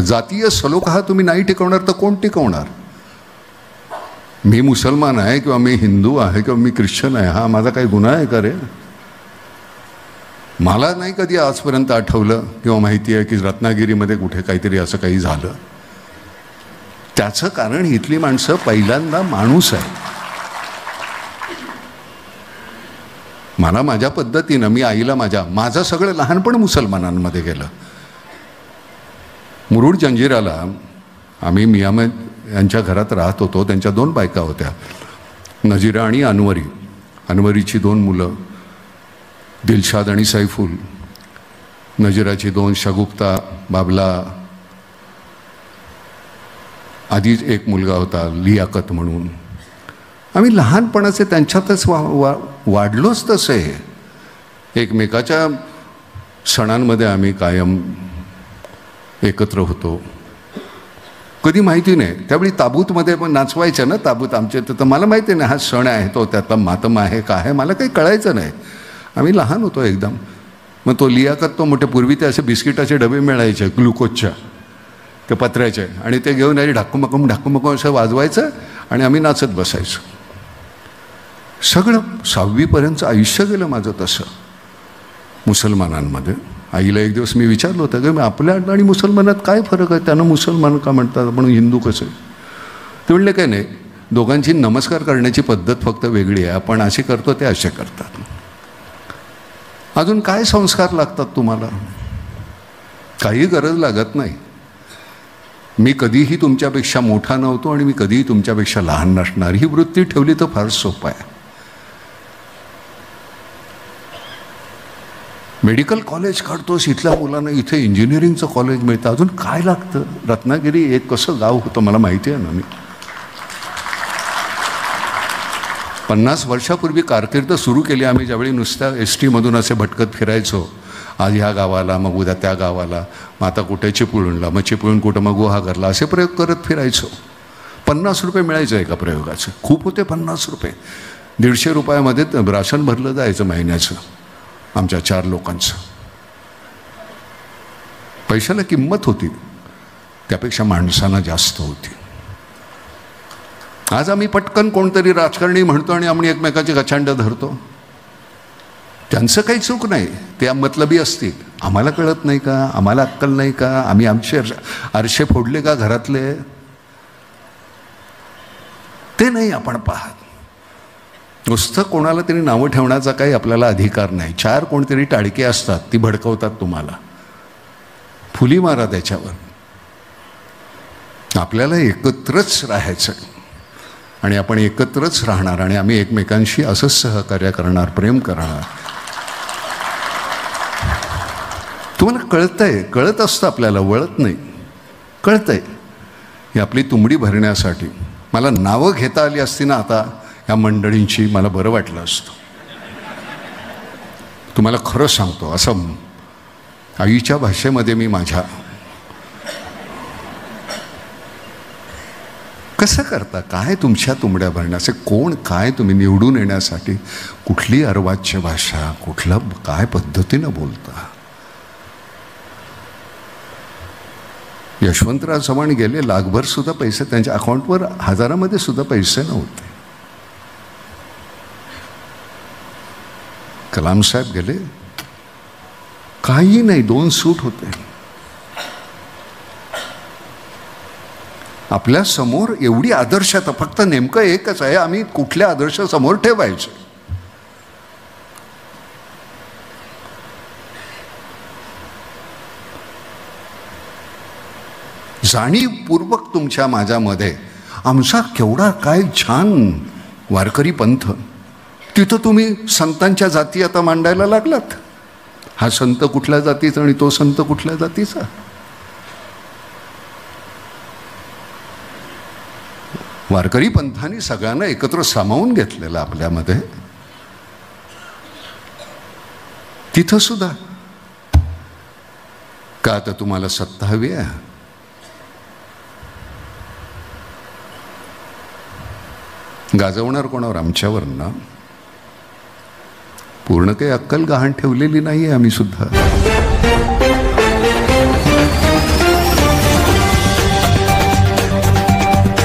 जातीय सलोखा हा तुम्ही नाही टिकवणार तर कोण टिकवणार? मी मुसलमान आहे किंवा मी हिंदू आहे किंवा मी ख्रिश्चन आहे, हा माझा काही गुन्हा आहे का रे? मला नाही कधी आजपर्यंत आठवलं किंवा माहिती आहे की रत्नागिरीमध्ये कुठे काहीतरी असं काही झालं. त्याचं कारण इथली माणसं पहिल्यांदा माणूस आहे. मला माझ्या पद्धतीनं, मी आईला माझं सगळं लहानपण मुसलमानांमध्ये गेलं. मुरुड जंजिराला आम्ही मियामद यांच्या घरात राहत होतो. त्यांच्या 2 बायका होत्या, नजीरा आणि अनवरी. अनवरीची 2 मुलं, दिलशाद आणि सैफुल. नजीराची 2, शगुफ्ता, बाबला. आधीच एक मुलगा होता लियाकत म्हणून. आम्ही लहानपणाचे त्यांच्यातच वाढलोच तसे. एकमेकाच्या सणांमध्ये आम्ही कायम एकत्र होतो. कधी माहिती नाही, त्यावेळी ताबूतमध्ये पण नाचवायचं ना, ताबूत आमच्या तर मला माहिती नाही हा सण आहे तो त्यातला मातम आहे का आहे मला काही कळायचं नाही. आम्ही लहान होतो एकदम. मग तो लियाकत तो मोठे, पूर्वी ते असे बिस्किटाचे डबे मिळायचे ग्लुकोजच्या, ते पत्र्याचे, आणि ते घेऊन आधी ढाकूमकूम असं वाजवायचं आणि आम्ही नाचत बसायचो. सगळं 6वीपर्यंतचं आयुष्य गेलं माझं तसं मुसलमानांमध्ये. आईला एक दिवस मी विचारलं होतं की आपल्या आणि मुसलमानात काय फरक आहे, त्यांना मुसलमान का म्हणतात, आपण हिंदू कसं? ते म्हणले काय नाही, दोघांची नमस्कार करण्याची पद्धत फक्त वेगळी आहे. आपण असे करतो ते असे करतात. अजून काय संस्कार लागतात तुम्हाला? काही गरज लागत नाही. मी कधीही तुमच्यापेक्षा मोठा नव्हतो आणि मी कधीही तुमच्यापेक्षा लहान नसणार, ही वृत्ती ठेवली तर फार सोपं आहे. मेडिकल कॉलेज काढतोस इथल्या मुलांना, इथे इंजिनिअरिंगचं कॉलेज मिळतं, अजून काय लागतं? रत्नागिरी एक कसं गाव होतं मला माहिती आहे ना. मी 50 वर्षापूर्वी कारकीर्द सुरू केली आम्ही, ज्यावेळी नुसत्या ST मधून असे भटकत फिरायचो. आज ह्या गावाला, मग उद्या त्या गावाला, मग आता कुठे चिपळूणला, मग चिपळूण कुठं, मग गुहागरला, असे प्रयोग करत फिरायचो. 50 रुपये मिळायचं एका प्रयोगाचं. खूप होते 50 रुपये. 150 रुपयामध्ये राशन भरलं जायचं महिन्याचं आमच्या 4 लोकांचं. पैशाला किंमत होती, त्यापेक्षा माणसांना जास्त होती. आज आम्ही पटकन कोणतरी राजकारणी म्हणतो आणि आम्ही एकमेकाची गचांड धरतो. त्यांचं काही चूक नाही, ते मतलबी असतील. आम्हाला कळत नाही का? आम्हाला अक्कल नाही का? आम्ही आमचे आरशे फोडले का घरातले? ते नाही आपण पाहत. नुसतं कोणाला तरी नावं ठेवण्याचा काही आपल्याला अधिकार नाही. 4 कोणतरी टाळके असतात, ती भडकवतात तुम्हाला. फुली मारा त्याच्यावर. आपल्याला एकत्रच राहायचं आणि आपण एकत्रच राहणार आणि आम्ही एकमेकांशी असंच सहकार्य करणार, प्रेम करणार. तुम्हाला कळतंय, कळत असतं आपल्याला, वळत नाही. कळतंय. ही आपली तुंबडी भरण्यासाठी मला नावं घेता आली असती ना आता या मंडळींची, मला बरं वाटलं असतं. तुम्हाला खरं सांगतो, असं आईच्या भाषेमध्ये मी माझ्या, कसं करता काय तुमच्या तुंबड्या भरण्याचे? कोण काय तुम्ही निवडून येण्यासाठी कुठली अर्वाच्य भाषा, कुठलं काय पद्धतीनं बोलता? यशवंतराव चव्हाण गेले, लाखभर सुद्धा पैसे त्यांच्या अकाउंटवर, हजारामध्ये सुद्धा पैसे नव्हते. कलाम साहेब गेले, काही नाही, 2 सूट होते. आपल्या समोर एवढी आदर्शता, फक्त नेमकं एकच आहे, आम्ही कुठल्या आदर्श समोर ठेवायचे. जाणीवपूर्वक तुमच्या माझ्यामध्ये आमचा केवढा काय छान वारकरी पंथ, तिथं तुम्ही संतांच्या जाती आता मांडायला लागलात. हा संत कुठल्या जातीचा आणि तो संत कुठल्या जातीचा? वारकरी पंथाने सगळ्यांना एकत्र सामावून घेतलेलं आपल्यामध्ये. तिथं सुद्धा का आता तुम्हाला सत्ता हवी आहे? गाजवणार कोणावर? आमच्यावर ना. पूर्ण काही अक्कल गहाण ठेवलेली नाही आहे आम्ही सुद्धा.